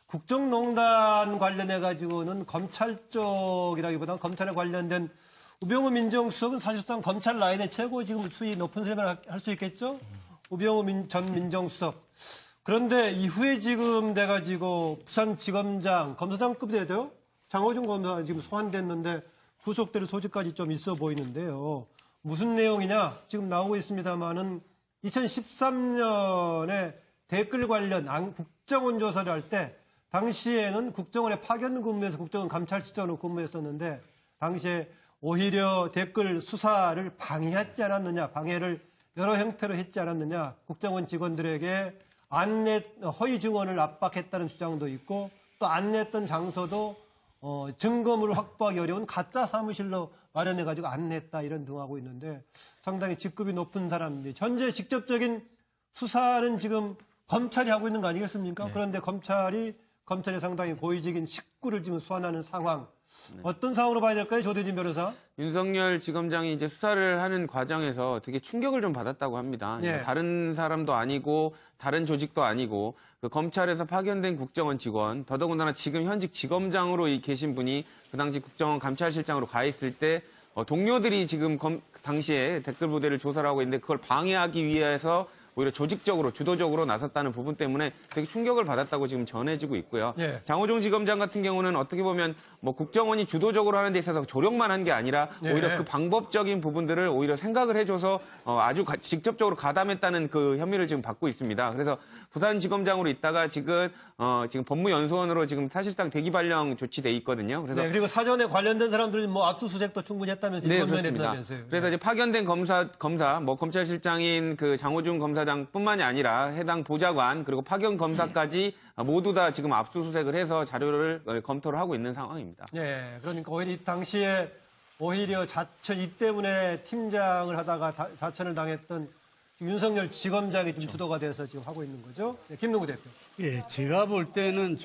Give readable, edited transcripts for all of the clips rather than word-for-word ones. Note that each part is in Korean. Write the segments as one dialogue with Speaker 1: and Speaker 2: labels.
Speaker 1: 국정농단 관련해가지고는 검찰 쪽이라기보다는 검찰에 관련된 우병우 민정수석은 사실상 검찰 라인의 최고 지금 수위 높은 사람을 할 수 있겠죠? 우병우 전 민정수석. 그런데 이후에 지금 돼가지고 부산지검장, 검사장급이 돼도 장호준 검사 지금 소환됐는데 구속될 소지까지 좀 있어 보이는데요. 무슨 내용이냐? 지금 나오고 있습니다만은 2013년에 댓글 관련 국정원 조사를 할 때 당시에는 국정원에 파견 근무해서 국정원 감찰실장으로 근무했었는데 당시에 오히려 댓글 수사를 방해하지 않았느냐, 방해를 여러 형태로 했지 않았느냐, 국정원 직원들에게 허위 증언을 압박했다는 주장도 있고 또 안 냈던 장소도 증거물을 확보하기 어려운 가짜 사무실로 마련해가지고 안 냈다 이런 등하고 있는데 상당히 직급이 높은 사람인데 현재 직접적인 수사는 지금 검찰이 하고 있는 거 아니겠습니까? 네. 그런데 검찰이 상당히 고의적인 식구를 지금 소환하는 상황. 네. 어떤 상황으로 봐야 될까요, 조대진 변호사?
Speaker 2: 윤석열 지검장이 이제 수사를 하는 과정에서 되게 충격을 좀 받았다고 합니다. 네. 다른 사람도 아니고 다른 조직도 아니고 그 검찰에서 파견된 국정원 직원, 더더군다나 지금 현직 지검장으로 계신 분이 그 당시 국정원 감찰실장으로 가 있을 때 동료들이 지금 당시에 댓글 부대를 조사를 하고 있는데 그걸 방해하기 위해서 오히려 조직적으로, 주도적으로 나섰다는 부분 때문에 되게 충격을 받았다고 지금 전해지고 있고요. 예. 장호중 지검장 같은 경우는 어떻게 보면 뭐 국정원이 주도적으로 하는 데 있어서 조력만 한 게 아니라 오히려 그 방법적인 부분들을 오히려 생각을 해줘서 아주 직접적으로 가담했다는 그 혐의를 지금 받고 있습니다. 그래서 부산지검장으로 있다가 지금 법무연수원으로 지금 사실상 대기 발령 조치돼 있거든요. 그래서
Speaker 1: 그리고 사전에 관련된 사람들 뭐 압수수색도 충분히 했다면서요.
Speaker 2: 네, 그렇습니다. 그래서 이제 파견된 검사, 뭐 검찰실장인 그 장호중 검사장뿐만이 아니라 해당 보좌관 그리고 파견 검사까지 모두 다 지금 압수수색을 해서 자료를 검토를 하고 있는 상황입니다.
Speaker 1: 네, 그러니까 오히려 이 당시에 오히려 이 때문에 팀장을 하다가 자천을 당했던 윤석열 지검장이 좀 주도가 돼서 지금 하고 있는 거죠. 네, 김동구 대표.
Speaker 3: 예, 제가 볼 때는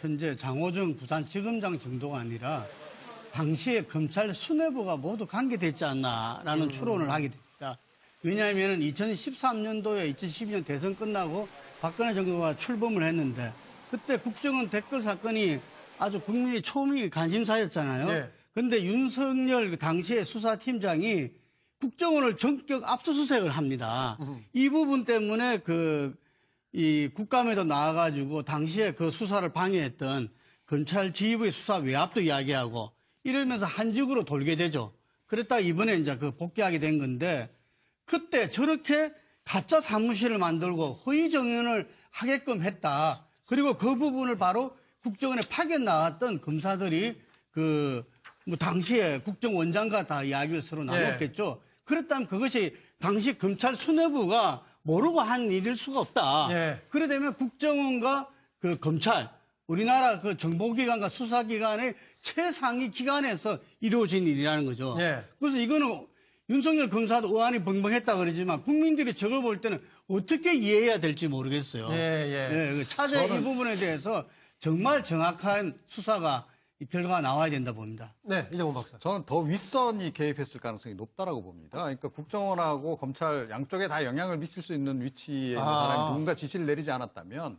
Speaker 3: 현재 장호중 부산지검장 정도가 아니라 당시에 검찰 수뇌부가 모두 관계됐지 않나라는 추론을 하게 됩니다. 왜냐하면 2013년도에 2012년 대선 끝나고 박근혜 정부가 출범을 했는데 그때 국정원 댓글 사건이 아주 국민의 초미 관심사였잖아요. 네. 근데 윤석열 당시의 수사팀장이 국정원을 전격 압수수색을 합니다. 이 부분 때문에 이 국감에도 나와가지고 당시에 그 수사를 방해했던 검찰 지휘부의 수사 외압도 이야기하고 이러면서 한직으로 돌게 되죠. 그랬다 이번에 이제 복귀하게 된 건데 그때 저렇게 가짜 사무실을 만들고 허위 정연을 하게끔 했다. 그리고 그 부분을 바로 국정원에 파견 나왔던 검사들이 당시에 국정원장과 다 이야기를 서로 나눴겠죠. 네. 그렇다면 그것이 당시 검찰 수뇌부가 모르고 한 일일 수가 없다. 네. 그래 되면 국정원과 검찰, 우리나라 정보기관과 수사기관의 최상위 기관에서 이루어진 일이라는 거죠. 네. 그래서 이거는 윤석열 검사도 의안이 벙벙했다 그러지만 국민들이 저걸 볼 때는 어떻게 이해해야 될지 모르겠어요. 차제 이 부분에 대해서 정말 정확한 수사가 결과가 나와야 된다 봅니다.
Speaker 1: 네, 이정훈 박사.
Speaker 4: 저는 더 윗선이 개입했을 가능성이 높다라고 봅니다. 그러니까 국정원하고 검찰 양쪽에 다 영향을 미칠 수 있는 위치에 있는 사람이 누군가 지시를 내리지 않았다면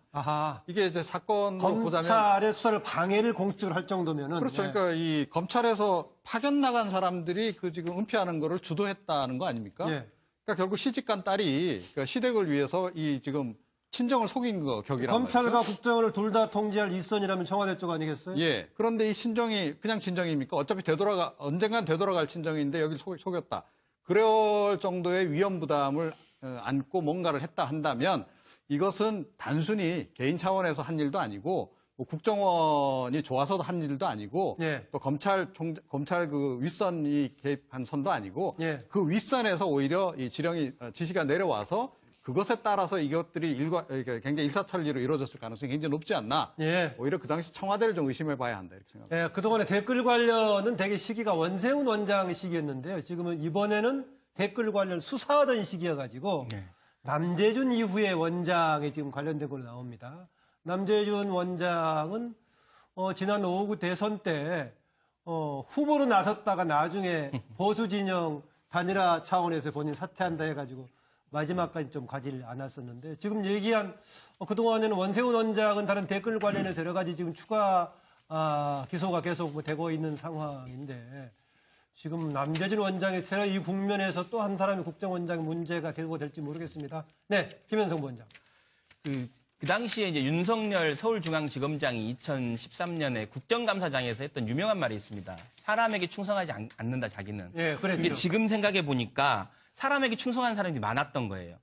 Speaker 4: 이게 이제 사건으로 보자면
Speaker 1: 검찰의 수사를 방해를 공식적으로 할 정도면은
Speaker 4: 그렇죠. 그러니까 이 검찰에서 파견 나간 사람들이 지금 은폐하는 거를 주도했다는 거 아닙니까? 그러니까 결국 시집간 딸이 시댁을 위해서 이 지금 친정을 속인 거 격이란
Speaker 1: 검찰과
Speaker 4: 말이죠.
Speaker 1: 국정원을 둘 다 통제할 일선이라면 청와대 쪽 아니겠어요?
Speaker 4: 예. 그런데 이 친정이 그냥 친정입니까? 어차피 언젠간 되돌아갈 친정인데 여기를 속였다. 그럴 정도의 위험 부담을 안고 뭔가를 했다 한다면 이것은 단순히 개인 차원에서 한 일도 아니고 뭐 국정원이 좋아서 한 일도 아니고 또 검찰 그 윗선이 개입한 선도 아니고 그 윗선에서 오히려 이 지시가 내려와서 그것에 따라서 이것들이 굉장히 일사천리로 이루어졌을 가능성이 굉장히 높지 않나. 오히려 그 당시 청와대를 좀 의심해 봐야 한다 이렇게 생각합니다.
Speaker 1: 그동안에 댓글 관련은 되게 시기가 원세훈 원장 시기였는데요. 지금은 이번에는 댓글 관련 수사하던 시기여가지고 남재준 이후에 원장이 지금 관련된 걸로 나옵니다. 남재준 원장은 지난 5구 대선 때 후보로 나섰다가 나중에 보수 진영 단일화 차원에서 본인 사퇴한다 해가지고 마지막까지 좀 가지 않았었는데 지금 얘기한 그동안에는 원세훈 원장은 다른 댓글 관련해서 여러 가지 지금 추가 기소가 계속 되고 있는 상황인데 지금 남재준 원장이 새로 이 국면에서 또 한 사람이 국정원장의 문제가 되고 될지 모르겠습니다. 네, 김현성 부원장.
Speaker 5: 그 당시에 이제 윤석열 서울중앙지검장이 2013년에 국정감사장에서 했던 유명한 말이 있습니다. 사람에게 충성하지 않는다, 자기는.
Speaker 1: 예, 그랬죠.
Speaker 5: 근데 지금 생각해 보니까 사람에게 충성한 사람이 많았던 거예요.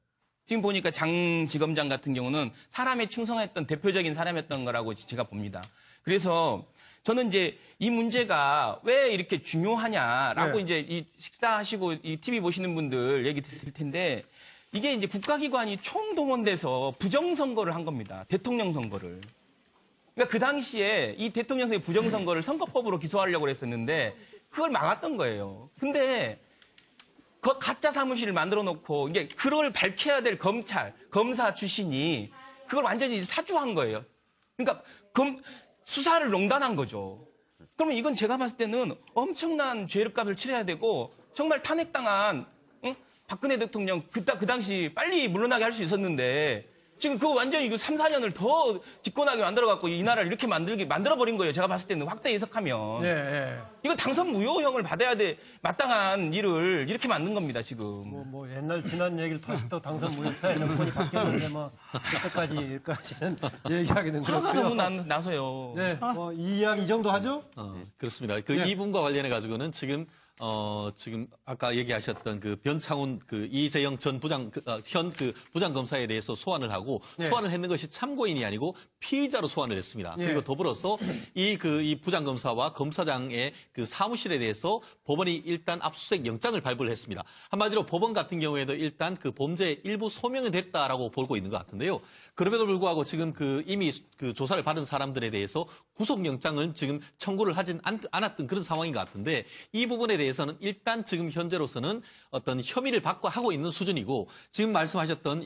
Speaker 5: 지금 보니까 장 지검장 같은 경우는 사람에 충성했던 대표적인 사람이었던 거라고 제가 봅니다. 그래서 저는 이제 이 문제가 왜 이렇게 중요하냐라고
Speaker 1: 네.
Speaker 5: 이제 이 식사하시고 이 TV 보시는 분들 얘기 드릴 텐데 이게 이제 국가기관이 총동원돼서 부정선거를 한 겁니다. 대통령 선거를. 그러니까 그 당시에 이 대통령 선거 부정선거를 선거법으로 기소하려고 했었는데 그걸 막았던 거예요. 근데 그 가짜 사무실을 만들어 놓고 이게 그걸 밝혀야 될 검찰, 검사 출신이 그걸 완전히 사주한 거예요. 그러니까 수사를 농단한 거죠. 그러면 이건 제가 봤을 때는 엄청난 죄값을 치러야 되고 정말 탄핵당한 박근혜 대통령 그 당시 빨리 물러나게 할 수 있었는데 지금 그거 완전히 이거 3, 4년을 더 집권하게 만들어갖고 이 나라를 이렇게 만들어버린 거예요. 제가 봤을 때는 확대 해석하면.
Speaker 1: 네.
Speaker 5: 이거 당선 무효형을 받아야 돼. 마땅한 일을 이렇게 만든 겁니다, 지금.
Speaker 1: 뭐 옛날 지난 얘기를 다시 또 당선 무효사에 정권이 바뀌었는데 뭐 그때까지는 얘기하기는
Speaker 5: 화가
Speaker 1: 그렇고요.
Speaker 5: 너무 나서요.
Speaker 1: 네, 뭐 이 이야기 이 정도 하죠?
Speaker 6: 그렇습니다. 그
Speaker 1: 네.
Speaker 6: 이 부분과 관련해 가지고는 지금 아까 얘기하셨던 그 변창훈 그 이재영 전 현 부장검사에 대해서 소환을 하고
Speaker 1: 네.
Speaker 6: 소환을 했는 것이 참고인이 아니고 피의자로 소환을 했습니다.
Speaker 1: 네.
Speaker 6: 그리고 더불어서 이 부장검사와 검사장의 그 사무실에 대해서 법원이 일단 압수수색 영장을 발부를 했습니다. 한마디로 법원 같은 경우에도 일단 그 범죄의 일부 소명이 됐다라고 보고 있는 것 같은데요. 그럼에도 불구하고 지금 이미 조사를 받은 사람들에 대해서 구속영장을 지금 청구를 하진 않았던 그런 상황인 것 같은데 이 부분에 대해서는 일단 지금 현재로서는 어떤 혐의를 받고 하고 있는 수준이고 지금 말씀하셨던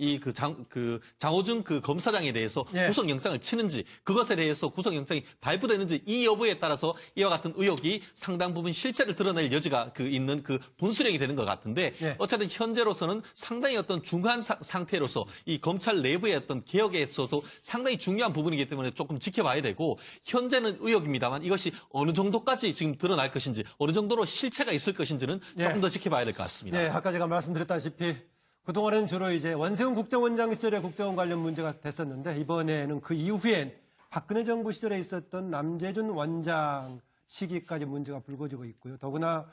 Speaker 6: 장호중 검사장에 대해서
Speaker 1: 예.
Speaker 6: 구속영장을 치는지 그것에 대해서 구속영장이 발부되는지 이 여부에 따라서 이와 같은 의혹이 상당 부분 실체를 드러낼 여지가 있는 분수령이 되는 것 같은데
Speaker 1: 예.
Speaker 6: 어쨌든 현재로서는 상당히 어떤 중간 상태로서 이 검찰 내부의 어떤 개혁에서도 상당히 중요한 부분이기 때문에 조금 지켜봐야 되고 현재는 의혹입니다만 이것이 어느 정도까지 지금 드러날 것인지 어느 정도로 실체가 있을 것인지는 조금 더 지켜봐야 될 것 같습니다.
Speaker 1: 네, 아까 제가 말씀드렸다시피 그동안은 주로 이제 원세훈 국정원장 시절에 국정원 관련 문제가 됐었는데 이번에는 그 이후엔 박근혜 정부 시절에 있었던 남재준 원장 시기까지 문제가 불거지고 있고요. 더구나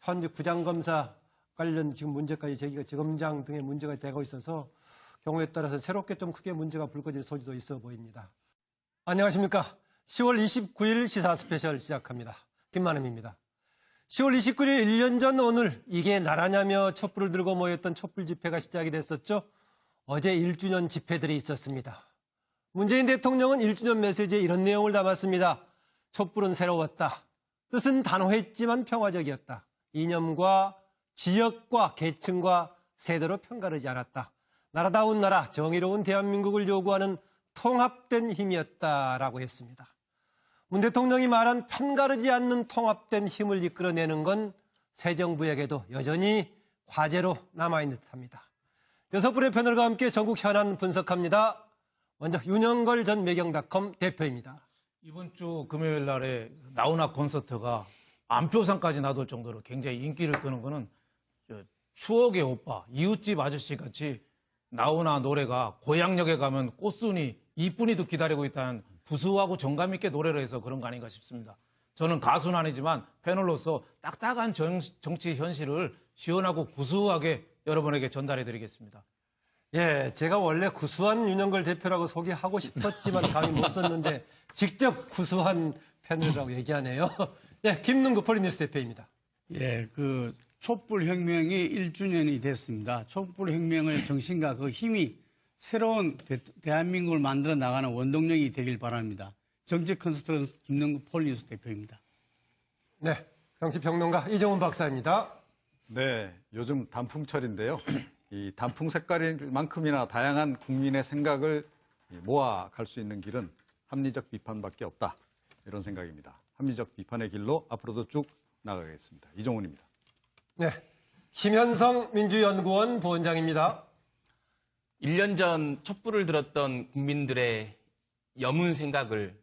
Speaker 1: 현재 부장검사 관련 지금 문제까지 제기가 지검장 등의 문제가 되고 있어서 경우에 따라서 새롭게 좀 크게 문제가 불거질 소지도 있어 보입니다. 안녕하십니까. 10월 29일 시사 스페셜 시작합니다. 김만음입니다. 10월 29일 1년 전 오늘 이게 나라냐며 촛불을 들고 모였던 촛불 집회가 시작이 됐었죠. 어제 1주년 집회들이 있었습니다. 문재인 대통령은 1주년 메시지에 이런 내용을 담았습니다. 촛불은 새로웠다. 뜻은 단호했지만 평화적이었다. 이념과 지역과 계층과 세대로 편가르지 않았다. 나라다운 나라, 정의로운 대한민국을 요구하는 통합된 힘이었다라고 했습니다. 문 대통령이 말한 편가르지 않는 통합된 힘을 이끌어내는 건 새 정부에게도 여전히 과제로 남아있는 듯합니다. 6분의 패널과 함께 전국 현안 분석합니다. 먼저 윤영걸 전 매경닷컴 대표입니다.
Speaker 7: 이번 주 금요일 날에 나훈아 콘서트가 안표상까지 놔둘 정도로 굉장히 인기를 끄는 거는 추억의 오빠, 이웃집 아저씨 같이 나훈아 노래가 고향역에 가면 꽃순이, 이쁜이도 기다리고 있다는 구수하고 정감 있게 노래를 해서 그런 거 아닌가 싶습니다. 저는 가수는 아니지만 패널로서 딱딱한 정치 현실을 시원하고 구수하게 여러분에게 전달해 드리겠습니다.
Speaker 1: 예, 제가 원래 구수한 윤영걸 대표라고 소개하고 싶었지만 감이 못 썼는데 직접 구수한 패널이라고 얘기하네요. 예, 김능구 폴리뉴스 대표입니다.
Speaker 3: 예, 촛불혁명이 1주년이 됐습니다. 촛불혁명의 정신과 그 힘이 새로운 대한민국을 만들어 나가는 원동력이 되길 바랍니다. 정치 컨설턴트 김능구 폴리뉴스 대표입니다.
Speaker 1: 네, 정치평론가 이정훈 박사입니다.
Speaker 4: 네, 요즘 단풍철인데요. 이 단풍 색깔만큼이나 다양한 국민의 생각을 모아갈 수 있는 길은 합리적 비판밖에 없다. 이런 생각입니다. 합리적 비판의 길로 앞으로도 쭉 나가겠습니다. 이종훈입니다.
Speaker 1: 네, 김현성 민주연구원 부원장입니다.
Speaker 5: 1년 전 촛불을 들었던 국민들의 여문 생각을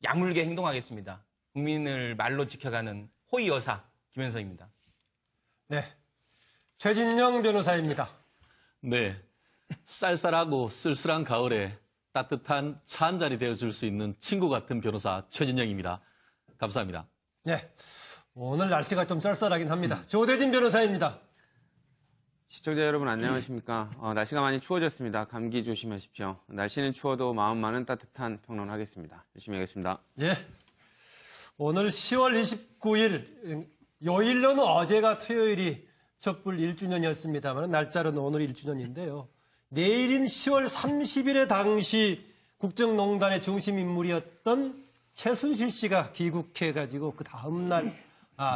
Speaker 5: 야물게 행동하겠습니다. 국민을 말로 지켜가는 호의 여사 김현성입니다.
Speaker 1: 네. 최진영 변호사입니다.
Speaker 6: 네. 쌀쌀하고 쓸쓸한 가을에 따뜻한 차 한 잔이 되어줄 수 있는 친구 같은 변호사 최진영입니다. 감사합니다.
Speaker 1: 네. 오늘 날씨가 좀 쌀쌀하긴 합니다. 조대진 변호사입니다.
Speaker 2: 시청자 여러분 안녕하십니까. 날씨가 많이 추워졌습니다. 감기 조심하십시오. 날씨는 추워도 마음만은 따뜻한 평론하겠습니다. 열심히 하겠습니다.
Speaker 1: 예. 오늘 10월 29일, 요일로는 어제가 토요일이 촛불 1주년이었습니다만 날짜로는 오늘 1주년인데요. 내일인 10월 30일에 당시 국정농단의 중심 인물이었던 최순실 씨가 귀국해가지고 그 다음날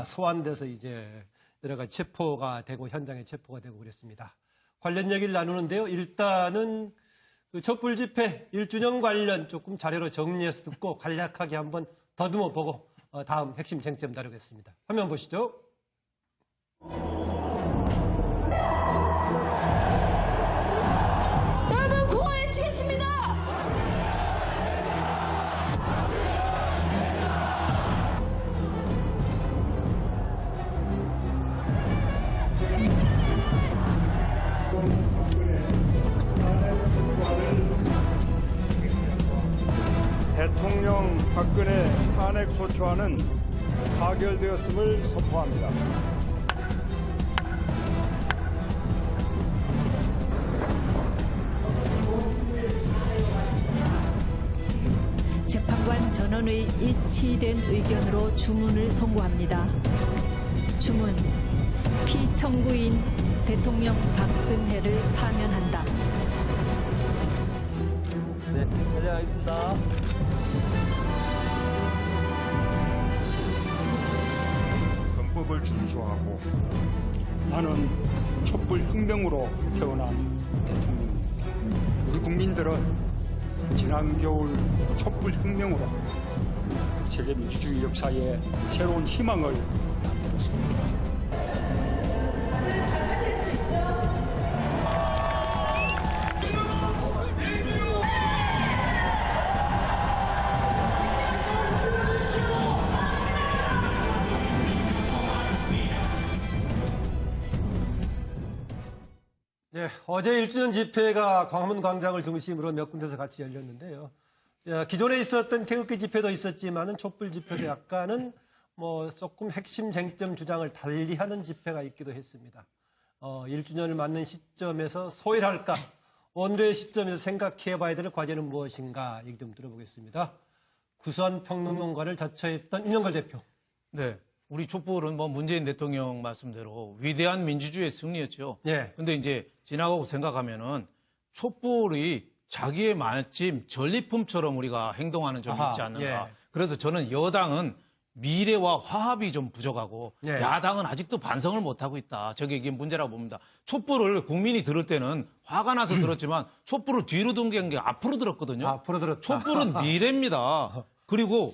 Speaker 1: 소환돼서 이제 여러 가지 체포가 되고 현장에 체포가 되고 그랬습니다. 관련 얘기를 나누는데요. 일단은 그 촛불 집회 1주년 관련 조금 자료로 정리해서 듣고 간략하게 한번 더듬어 보고 다음 핵심 쟁점 다루겠습니다. 화면 보시죠.
Speaker 8: 여러분 구호에 치겠습니다.
Speaker 9: 대통령 박근혜 탄핵 소추안은 가결되었음을 선포합니다.
Speaker 10: 재판관 전원의 일치된 의견으로 주문을 선고합니다. 주문, 피청구인 대통령 박근혜를 파면한다.
Speaker 11: 네, 전략하겠습니다.
Speaker 9: 헌법을 준수하고 나는 촛불 혁명으로 태어난 대통령입니다. 우리 국민들은 지난 겨울 촛불 혁명으로 세계 민주주의 역사에 새로운 희망을 만들었습니다.
Speaker 1: 네, 어제 1주년 집회가 광화문 광장을 중심으로 몇 군데서 같이 열렸는데요. 기존에 있었던 태극기 집회도 있었지만은 촛불 집회도 약간은 조금 핵심 쟁점 주장을 달리하는 집회가 있기도 했습니다. 1주년을 맞는 시점에서 소일할까? 오늘의 시점에서 생각해봐야 될 과제는 무엇인가? 얘기 좀 들어보겠습니다. 구수한 평론가를 자처했던 윤영걸 대표.
Speaker 7: 네. 우리 촛불은 문재인 대통령 말씀대로 위대한 민주주의의 승리였죠.
Speaker 1: 예.
Speaker 7: 근데 이제 지나가고 생각하면은 촛불이 자기의 마침 전리품처럼 우리가 행동하는 점이 있지 않는가.
Speaker 1: 예.
Speaker 7: 그래서 저는 여당은 미래와 화합이 좀 부족하고
Speaker 1: 예.
Speaker 7: 야당은 아직도 반성을 못하고 있다. 이게 문제라고 봅니다. 촛불을 국민이 들을 때는 화가 나서 들었지만 촛불을 뒤로 둔 게 앞으로 들었거든요.
Speaker 1: 앞으로 들었다.
Speaker 7: 촛불은 미래입니다. 그리고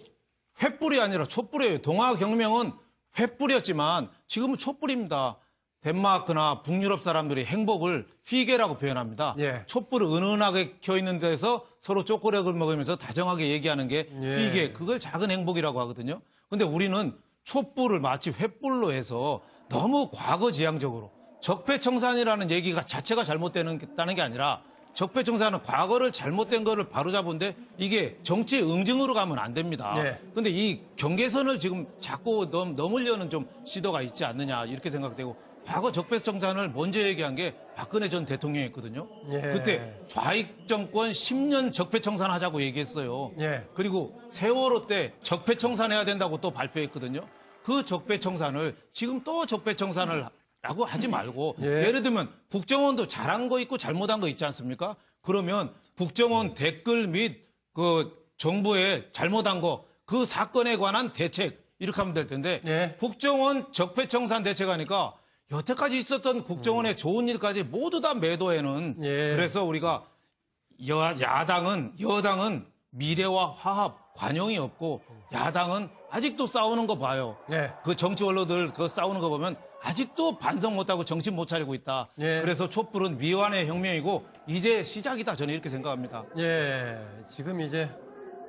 Speaker 7: 횃불이 아니라 촛불이에요. 동아경명은 횃불이었지만 지금은 촛불입니다. 덴마크나 북유럽 사람들이 행복을 피게라고 표현합니다.
Speaker 1: 예.
Speaker 7: 촛불을 은은하게 켜있는 데서 서로 초콜릿을 먹으면서 다정하게 얘기하는 게 피게. 그걸 작은 행복이라고 하거든요. 근데 우리는 촛불을 마치 횃불로 해서 너무 과거지향적으로 적폐청산이라는 얘기가 자체가 잘못되는 게 아니라 적폐청산은 과거를 잘못된 거를 바로잡은데 이게 정치의 응징으로 가면 안 됩니다.
Speaker 1: 네.
Speaker 7: 근데 이 경계선을 지금 자꾸 넘으려는 좀 시도가 있지 않느냐 이렇게 생각되고 과거 적폐청산을 먼저 얘기한 게 박근혜 전 대통령이었거든요.
Speaker 1: 예.
Speaker 7: 그때 좌익 정권 10년 적폐청산 하자고 얘기했어요.
Speaker 1: 예.
Speaker 7: 그리고 세월호 때 적폐청산해야 된다고 또 발표했거든요. 그 적폐청산을 지금 또 적폐청산을 라고 하지 말고
Speaker 1: 예.
Speaker 7: 예를 들면 국정원도 잘한 거 있고 잘못한 거 있지 않습니까? 그러면 국정원 댓글 및 그 정부의 잘못한 거 그 사건에 관한 대책 이렇게 하면 될 텐데
Speaker 1: 예.
Speaker 7: 국정원 적폐청산 대책하니까 여태까지 있었던 국정원의 좋은 일까지 모두 다 매도해는
Speaker 1: 예.
Speaker 7: 그래서 우리가 여당은 미래와 화합 관용이 없고 야당은 아직도 싸우는 거 봐요.
Speaker 1: 예.
Speaker 7: 그 정치 원로들 그 싸우는 거 보면 아직도 반성 못하고 정신 못 차리고 있다.
Speaker 1: 예.
Speaker 7: 그래서 촛불은 미완의 혁명이고 이제 시작이다. 저는 이렇게 생각합니다.
Speaker 1: 예, 지금 이제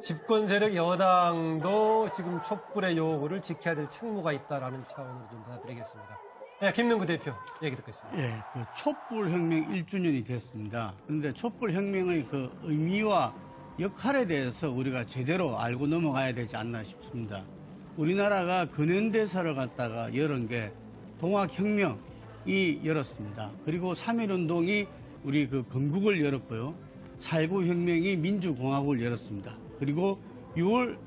Speaker 1: 집권 세력 여당도 지금 촛불의 요구를 지켜야 될 책무가 있다라는 차원으로 좀 받아들이겠습니다. 예, 김능구 대표 얘기 듣겠습니다.
Speaker 3: 예, 그 촛불 혁명 1주년이 됐습니다. 그런데 촛불 혁명의 그 의미와 역할에 대해서 우리가 제대로 알고 넘어가야 되지 않나 싶습니다. 우리나라가 근현대사를 갖다가 열은 게 동학혁명이 열었습니다. 그리고 3.1운동이 우리 그 건국을 열었고요. 4.19 혁명이 민주공화국을 열었습니다. 그리고 6월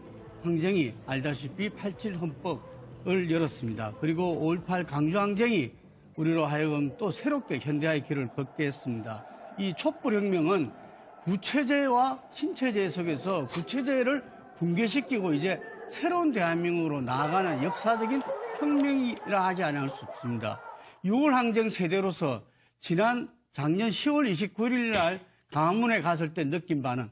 Speaker 3: 항쟁이 알다시피 87 헌법을 열었습니다. 그리고 5.18 강주항쟁이 우리로 하여금 또 새롭게 현대화의 길을 걷게 했습니다. 이 촛불혁명은 구체제와 신체제 속에서 구체제를 붕괴시키고 이제 새로운 대한민국으로 나아가는 역사적인 혁명이라 하지 않을 수 없습니다. 6월 항쟁 세대로서 작년 10월 29일 날 강화문에 갔을 때 느낀 바는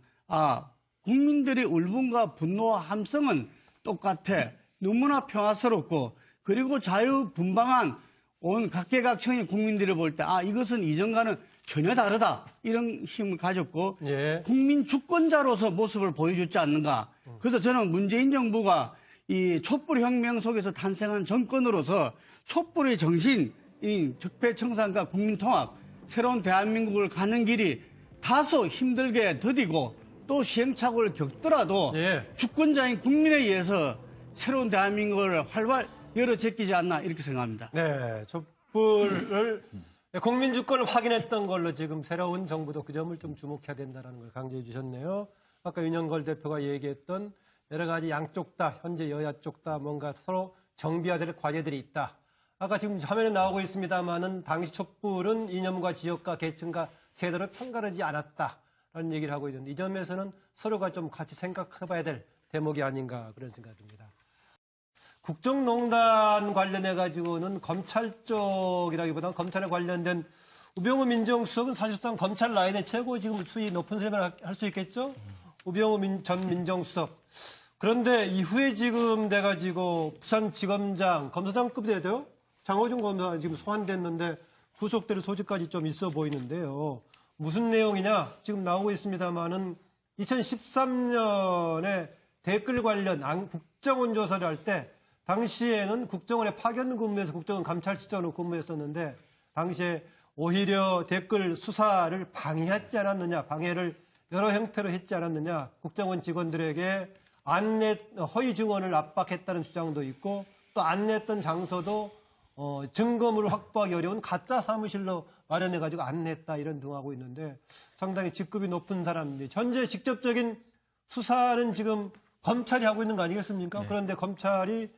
Speaker 3: 국민들의 울분과 분노와 함성은 똑같아. 너무나 평화스럽고 그리고 자유분방한 온 각계각층의 국민들을 볼 때 이것은 이전과는 전혀 다르다. 이런 힘을 가졌고
Speaker 1: 예.
Speaker 3: 국민 주권자로서 모습을 보여줬지 않는가. 그래서 저는 문재인 정부가 이 촛불혁명 속에서 탄생한 정권으로서 촛불의 정신인 적폐청산과 국민통합, 새로운 대한민국을 가는 길이 다소 힘들게 더디고 또 시행착오를 겪더라도
Speaker 1: 예.
Speaker 3: 주권자인 국민에 의해서 새로운 대한민국을 활발 열어 제끼지 않나 이렇게 생각합니다.
Speaker 1: 네, 촛불을 국민 주권을 확인했던 걸로 지금 새로운 정부도 그 점을 좀 주목해야 된다는 걸 강조해 주셨네요. 아까 윤영걸 대표가 얘기했던 여러 가지 양쪽 다 현재 여야 쪽 다 뭔가 서로 정비해야 과제들이 있다. 아까 지금 화면에 나오고 있습니다만은 당시 촛불은 이념과 지역과 계층과 세대로 편가르지 않았다라는 얘기를 하고 있는데 이 점에서는 서로가 좀 같이 생각해봐야 될 대목이 아닌가 그런 생각이 듭니다. 국정농단 관련해가지고는 검찰 쪽이라기보다는 검찰에 관련된 우병우 민정수석은 사실상 검찰 라인의 최고 지금 수위 높은 사람을 할 수 있겠죠? 우병우 전 민정수석. 그런데 이후에 지금 돼가지고 부산지검장, 검사장급이 돼도요? 장호준 검사 지금 소환됐는데 구속될 소지까지 좀 있어 보이는데요. 무슨 내용이냐? 지금 나오고 있습니다만은 2013년에 댓글 관련 국정원 조사를 할 때 당시에는 국정원에 파견 근무해서 국정원 감찰실장으로 근무했었는데 당시에 오히려 댓글 수사를 방해하지 않았느냐, 방해를 여러 형태로 했지 않았느냐, 국정원 직원들에게 허위 증언을 압박했다는 주장도 있고 또 안 냈던 장소도 증거물을 확보하기 어려운 가짜 사무실로 마련해가지고 안 냈다 이런 등하고 있는데 상당히 직급이 높은 사람인데 현재 직접적인 수사는 지금 검찰이 하고 있는 거 아니겠습니까? 네. 그런데 검찰이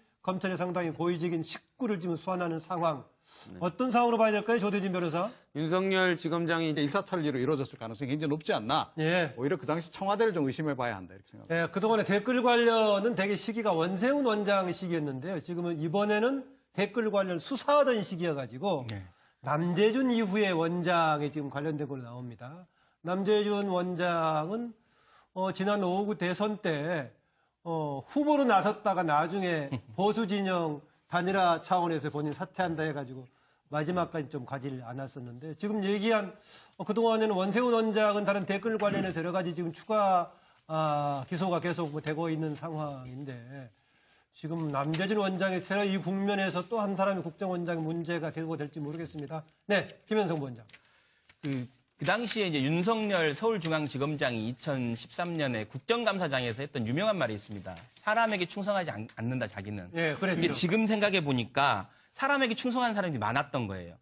Speaker 1: 상당히 고의적인 식구를 지금 소환하는 상황. 네. 어떤 상황으로 봐야 될까요, 조대진 변호사?
Speaker 2: 윤석열 지검장이
Speaker 4: 이제 인사처리로 이루어졌을 가능성이 굉장히 높지 않나.
Speaker 1: 예.
Speaker 4: 오히려 그 당시 청와대를 좀 의심해봐야 한다 이렇게 생각합니다.
Speaker 1: 예, 그동안에 댓글 관련은 되게 시기가 원세훈 원장 시기였는데요. 지금은 이번에는 댓글 관련 수사하던 시기여가지고
Speaker 5: 네.
Speaker 1: 남재준 이후에 원장이 지금 관련된 걸로 나옵니다. 남재준 원장은 지난 5구 대선 때 후보로 나섰다가 나중에 보수 진영 단일화 차원에서 본인 사퇴한다 해가지고 마지막까지 좀 가지를 않았었는데 지금 얘기한 그동안에는 원세훈 원장은 다른 댓글 관련해서 여러 가지 지금 추가 기소가 계속 되고 있는 상황인데 지금 남재준 원장이 새로 이 국면에서 또 한 사람이 국정원장 문제가 되고 될지 모르겠습니다. 네, 김현성 부원장.
Speaker 5: 그 당시에 이제 윤석열 서울중앙지검장이 2013년에 국정감사장에서 했던 유명한 말이 있습니다. 사람에게 충성하지 않는다, 자기는.
Speaker 1: 예, 그랬죠.
Speaker 5: 근데 지금 생각해 보니까 사람에게 충성한 사람이 많았던 거예요.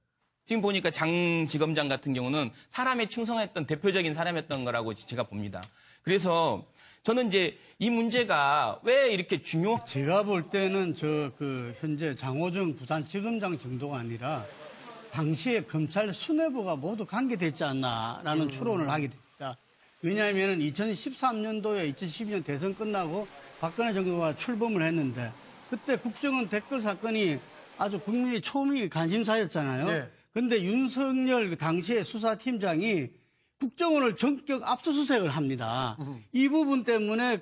Speaker 5: 지금 보니까 장 지검장 같은 경우는 사람에 충성했던 대표적인 사람이었던 거라고 제가 봅니다. 그래서 저는 이제 이 문제가 왜 이렇게
Speaker 3: 제가 볼 때는 현재 장호정 부산지검장 정도가 아니라 당시에 검찰 수뇌부가 모두 관계됐지 않나라는 추론을 하게 됩니다. 왜냐하면 2013년도에 2012년 대선 끝나고 박근혜 정부가 출범을 했는데 그때 국정원 댓글 사건이 아주 국민의 초미 관심사였잖아요. 그런데 윤석열 그 당시의 수사팀장이 국정원을 전격 압수수색을 합니다. 이 부분 때문에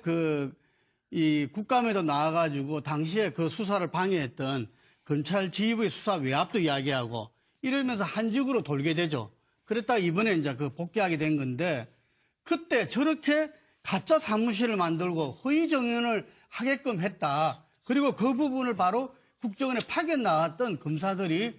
Speaker 3: 이 국감에도 나와가지고 당시에 그 수사를 방해했던 검찰 지휘부의 수사 외압도 이야기하고 이러면서 한직으로 돌게 되죠. 그랬다 이번에 이제 그 복귀하게 된 건데 그때 저렇게 가짜 사무실을 만들고 허위 정연을 하게끔 했다. 그리고 그 부분을 바로 국정원에 파견 나왔던 검사들이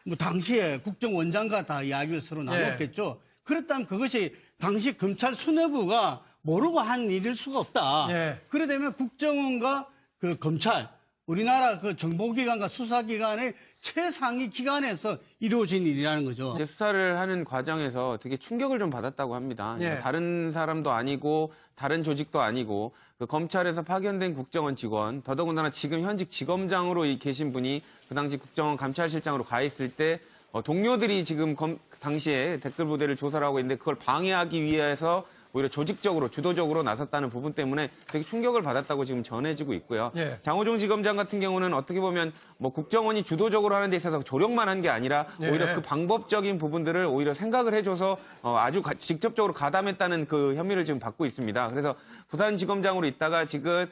Speaker 3: 뭐 당시에 국정원장과 다 이야기를 서로 나눴겠죠. 그렇다면 그것이 당시 검찰 수뇌부가 모르고 한 일일 수가 없다. 그래 되면 국정원과 그 검찰, 우리나라 그 정보기관과 수사기관의 최상위 기관에서 이루어진 일이라는 거죠.
Speaker 2: 이제 수사를 하는 과정에서 되게 충격을 좀 받았다고 합니다. 다른 사람도 아니고 다른 조직도 아니고 그 검찰에서 파견된 국정원 직원, 더더군다나 지금 현직 지검장으로 계신 분이 그 당시 국정원 감찰실장으로 가 있을 때 동료들이 지금 당시에 댓글 부대를 조사를 하고 있는데 그걸 방해하기 위해서 오히려 조직적으로 주도적으로 나섰다는 부분 때문에 되게 충격을 받았다고 지금 전해지고 있고요. 장호중 지검장 같은 경우는 어떻게 보면 뭐 국정원이 주도적으로 하는 데 있어서 조력만 한 게 아니라 오히려 그 방법적인 부분들을 오히려 생각을 해줘서 아주 직접적으로 가담했다는 그 혐의를 지금 받고 있습니다. 그래서 부산지검장으로 있다가 지금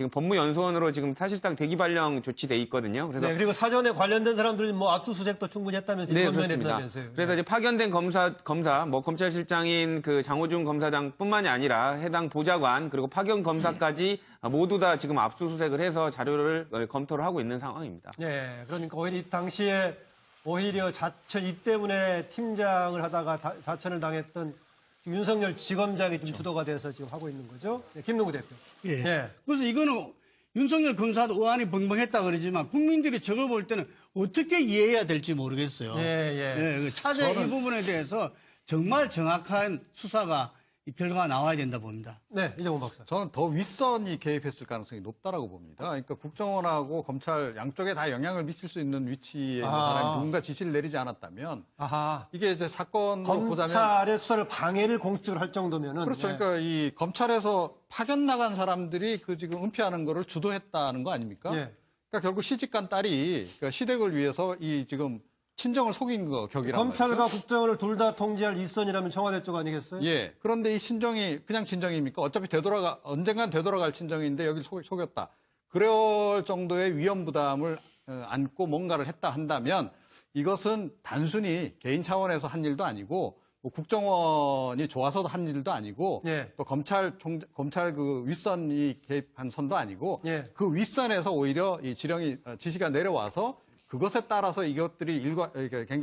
Speaker 2: 법무연수원으로 지금 사실상 대기 발령 조치돼 있거든요. 그래서
Speaker 1: 그리고 사전에 관련된 사람들 뭐 압수수색도 충분히 했다면서
Speaker 2: 그렇습니다. 그래서 이제 파견된 검사, 뭐 검찰실장인 그 장호중 검사장뿐만이 아니라 해당 보좌관 그리고 파견 검사까지 모두 다 지금 압수수색을 해서 자료를 검토를 하고 있는 상황입니다.
Speaker 1: 그러니까 오히려 이 당시에 오히려 자천 이 때문에 팀장을 하다가 자천을 당했던 윤석열 지검장이 좀 주도가 돼서 지금 하고 있는 거죠. 김동구 대표.
Speaker 3: 그래서 이거는 윤석열 검사도 의안이 벙벙했다 그러지만 국민들이 저걸 볼 때는 어떻게 이해해야 될지 모르겠어요. 차제 이 부분에 대해서 정말 정확한 수사가 이 결과가 나와야 된다 봅니다.
Speaker 1: 이정훈 박사.
Speaker 4: 저는 더 윗선이 개입했을 가능성이 높다라고 봅니다. 그러니까 국정원하고 검찰 양쪽에 다 영향을 미칠 수 있는 위치에 있는 사람이 누군가 지시를 내리지 않았다면 이게 이제 사건으로 보자면
Speaker 1: 검찰의 수사를 방해를 공식적으로 할 정도면은
Speaker 4: 그렇죠. 그러니까 이 검찰에서 파견 나간 사람들이 그 지금 은폐하는 거를 주도했다는 거 아닙니까? 그러니까 결국 시집간 딸이 그러니까 시댁을 위해서 이 지금 친정을 속인 거 격이란
Speaker 1: 검찰과
Speaker 4: 말이죠.
Speaker 1: 국정원을 둘 다 통제할 윗선이라면 청와대 쪽 아니겠어요?
Speaker 4: 그런데 이 친정이 그냥 친정입니까? 어차피 언젠간 되돌아갈 친정인데 여기를 속였다. 그럴 정도의 위험 부담을 안고 뭔가를 했다 한다면 이것은 단순히 개인 차원에서 한 일도 아니고 뭐 국정원이 좋아서 한 일도 아니고 또 검찰 그 윗선이 개입한 선도 아니고 그 윗선에서 오히려 이 지시가 내려와서 그것에 따라서 이것들이 굉장히